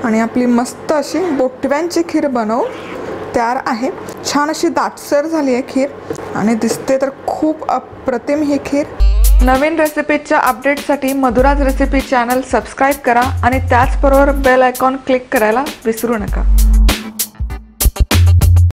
आणि आपली मस्त अशी बोटव्यांची खीर बनवून तयार आहे। छान अशी दाटसर झाली आहे खीर आणि दिसते तर खूप अप्रतिम ही खीर। नवीन रेसिपीच्या अपडेटसाठी मधुराज रेसिपी चॅनल सबस्क्राइब करा आणि त्याचबरोबर बेल आयकॉन क्लिक करायला विसरू नका।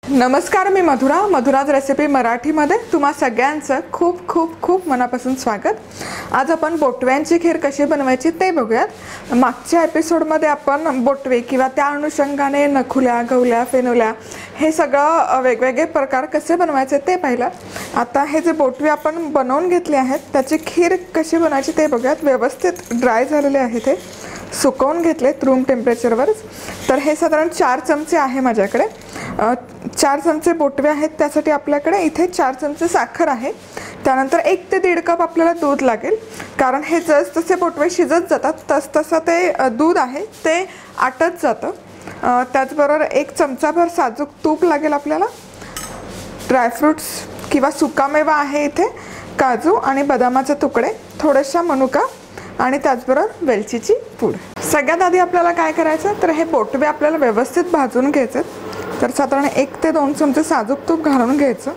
नमस्कार, मी मधुराज रेसिपी मराठीमध्ये तुम्हा सगळ्यांचं खूप खूप खूप मनापासून स्वागत। आज आपण बोटव्यांची खीर कशी बनवायची ते बघूयात। मागच्या एपिसोडमध्ये आपण बोटवे किंवा त्या अनुषंगाने नखुल्या, गवल्या, फेनुल्या हे सगळं वेगवेगळे प्रकार कसे बनवायचे ते पाहिलं। आता हे जे बोटवे आपण बनवून घेतले आहेत त्याची खीर कशी बनवायची ते बघूयात। व्यवस्थित ड्राय झालेले आहे, ते सुकवून घेतले रूम टेम्परेचरवरच। तर हे साधारण 4 चमचे आहे माझ्याकडे। 4 चमचे बोटवे आहेत, त्यासाठी आपल्याकडे इथे 4 चमचे साखर आहे। त्यानंतर 1 ते 1.5 कप आपल्याला दूध लागेल, कारण हे जसजसे बोटवे शिजत जातात तसतसं ते दूध आहे ते आटत जातं। त्याचबरोबर 1 चमचाभर साजूक तूप लागेल आपल्याला। ड्रायफ्रूट्स किंवा सुकामेवा आहे इथे, काजू आणि बदामाचे तुकडे, थोडेशा मनुका आणि त्याचबरोबर वेलचीची पूड। सगळ्यात आधी आपल्याला काय करायचं तर हे बोटवे आपल्याला व्यवस्थित भाजून घ्यायचे। तर साधारण 1 ते 2 चमचे साजूक तूप घालून घ्यायचं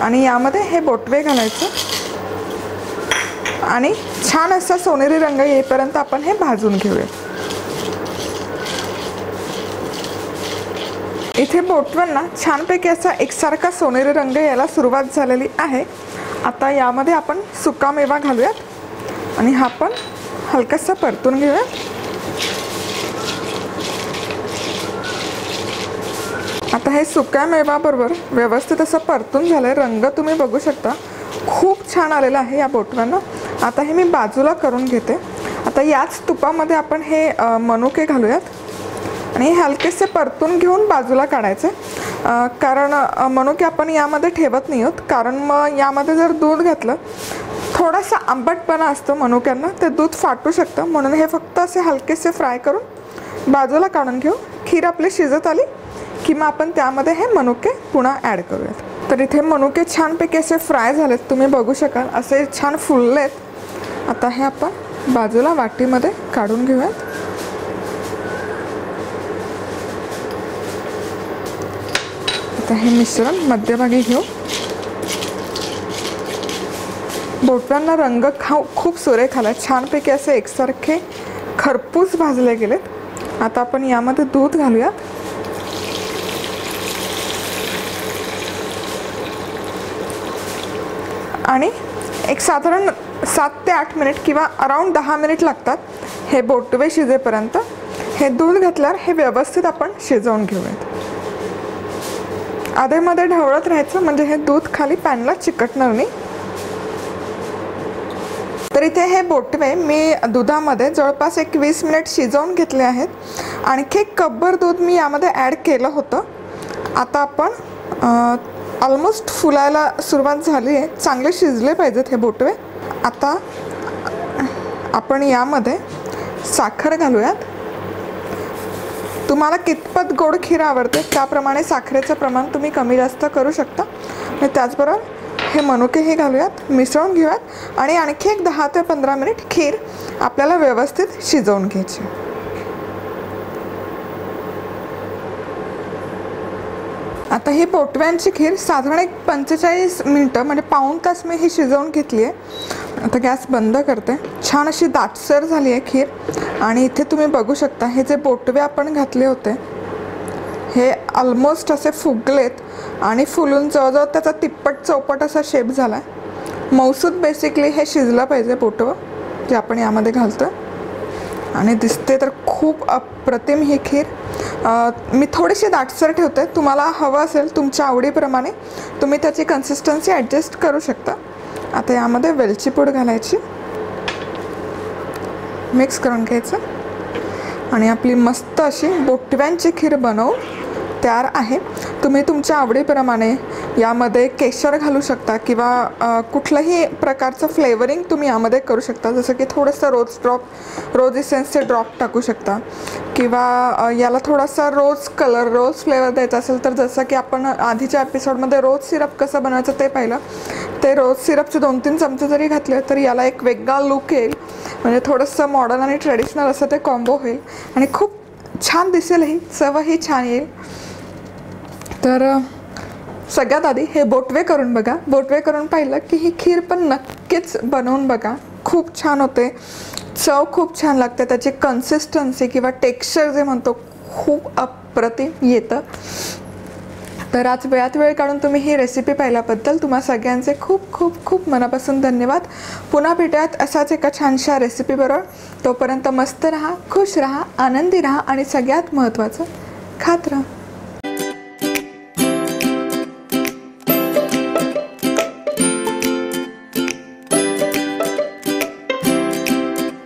आणि यामध्ये हे बोटवे घालायचं आणि छान असा सोनेरी रंग येईपर्यंत आपण हे भाजून घेऊया। इथे बोटव्यांना छानपैकी असा एकसारखा सोनेरी रंग यायला सुरुवात झालेली आहे। आता यामध्ये आपण सुकामेवा घालूयात आणि हा पण हलकासा परतून घेऊया। आता हे सुकामेवा बरोबर व्यवस्थित असं परतून झालंय। रंग तुम्ही बघू शकता, खूप छान आलेला आहे या बोटव्यांना। आता हे मी बाजूला करून घेते। आता याच तुपामध्ये आपण हे मनुके घालूयात आणि हलकेसे परतून घेऊन बाजूला काढायचे, कारण मनुके आपण यामध्ये ठेवत नाही आहोत, कारण मग यामध्ये जर दूध घातलं थोडासा आंबटपणा असतो मनुक्यांना, ते दूध फाटू शकतं। म्हणून हे फक्त असे हलकेसे फ्राय करून बाजूला काढून घेऊ। खीर आपली शिजत आली की मग आपण त्यामध्ये हे मनुके पुन्हा ॲड करूयात। तर इथे मनुके छानपैकी असे फ्राय झालेत, तुम्ही बघू शकाल असे छान फुललेत। आता हे आपण बाजूला वाटीमध्ये काढून घेऊयात। आता हे मिश्रण मध्यभागी घेऊ। बोटव्यांना रंग खूप सुरेख आला, छानपैकी असे एकसारखे खरपूस भाजले गेलेत। आता आपण यामध्ये दूध घालूयात आणि एक साधारण 7 ते 8 मिनिट किंवा अराउंड 10 मिनिट लागतात हे बोटवे शिजेपर्यंत। हे दूध घातल्यावर हे व्यवस्थित आपण शिजवून घेऊयात। आधेमध्ये ढवळत राहायचं म्हणजे हे दूध खाली पॅनला चिकटणार नाही। तर इथे हे बोटवे मी दुधामध्ये जवळपास 20 मिनिट शिजवून घेतले आहेत। आणखी 1 कपभर दूध मी यामध्ये ॲड केलं होतं। आता आपण ऑलमोस्ट फुलायला सुरुवात झाली आहे, चांगले शिजले पाहिजेत हे बोटवे। आता आपण यामध्ये साखर घालूयात। तुम्हाला कितपत गोड खीर आवडते त्याप्रमाणे साखरेचं प्रमाण तुम्ही कमी जास्त करू शकता। आणि त्याचबरोबर हे मनुके हे घालूयात, मिसळून घेऊयात आणि आणखी 10 ते 15 मिनिट खीर आपल्याला व्यवस्थित शिजवून घ्यायची। आता ही बोटव्यांची खीर साधारण 45 मिनिटं म्हणजे पाऊण तास मी ही शिजवून घेतली आहे। आता गॅस बंद करते। छान अशी दाटसर झाली आहे खीर आणि इथे तुम्ही बघू शकता हे जे बोटवे आपण घातले होते हे ऑलमोस्ट असे फुगलेत आणि फुलून जवळजवळ त्याचा तिप्पट चौपट असा शेप झाला आहे। मौसूद बेसिकली हे शिजलं पाहिजे बोटवं जे आपण यामध्ये घालतो आणि दिसते तर खूप अप्रतिम ही खीर। मी थोडीशी दाटसर ठेवते, तुम्हाला हवं असेल तुमच्या आवडीप्रमाणे तुम्ही त्याची कन्सिस्टन्सी ॲडजस्ट करू शकता। आता यामध्ये वेलची पूड घालायची, मिक्स करून घ्यायचं आणि आपली मस्त अशी बोटव्यांची खीर बनवून तयार आहे। तुम्ही तुमच्या आवडीप्रमाणे यामध्ये केशर घालू शकता किंवा कुठलंही प्रकारचं फ्लेवरिंग तुम्ही यामध्ये करू शकता, जसं की थोडंसं रोज इसेन्सचे ड्रॉप टाकू शकता किंवा याला थोडासा रोज फ्लेवर द्यायचा असेल तर जसं की आपण आधीच्या एपिसोडमध्ये रोज सिरप कसं बनवायचं ते पाहिलं, ते रोज सिरपचे 2-3 चमचे जरी घातले तरी याला एक वेगळा लुक येईल. म्हणजे थोडंसं मॉडर्न आणि ट्रेडिशनल असं ते कॉम्बो होईल आणि खूप छान दिसेलही, चवही छान येईल. तर सगळ्यात आधी हे बोटवे करून बघा. बोटवे करून पाहिलं की ही खीर पण नक्कीच बनवून बघा. खूप छान होते, चव खूप छान लागते, त्याची कन्सिस्टन्सी किंवा टेक्स्चर जे म्हणतो खूप अप्रतिम येतं. तर आज वेळात वेळ काढून तुम्ही ही रेसिपी पाहिल्याबद्दल तुम्हा सगळ्यांचे खूप खूप खूप मनापासून धन्यवाद. पुन्हा भेटूयात असाच एका छानशा रेसिपीबरोबर. तोपर्यंत मस्त राहा, खुश राहा, आनंदी राहा आणि सगळ्यात महत्त्वाचं खात राहा.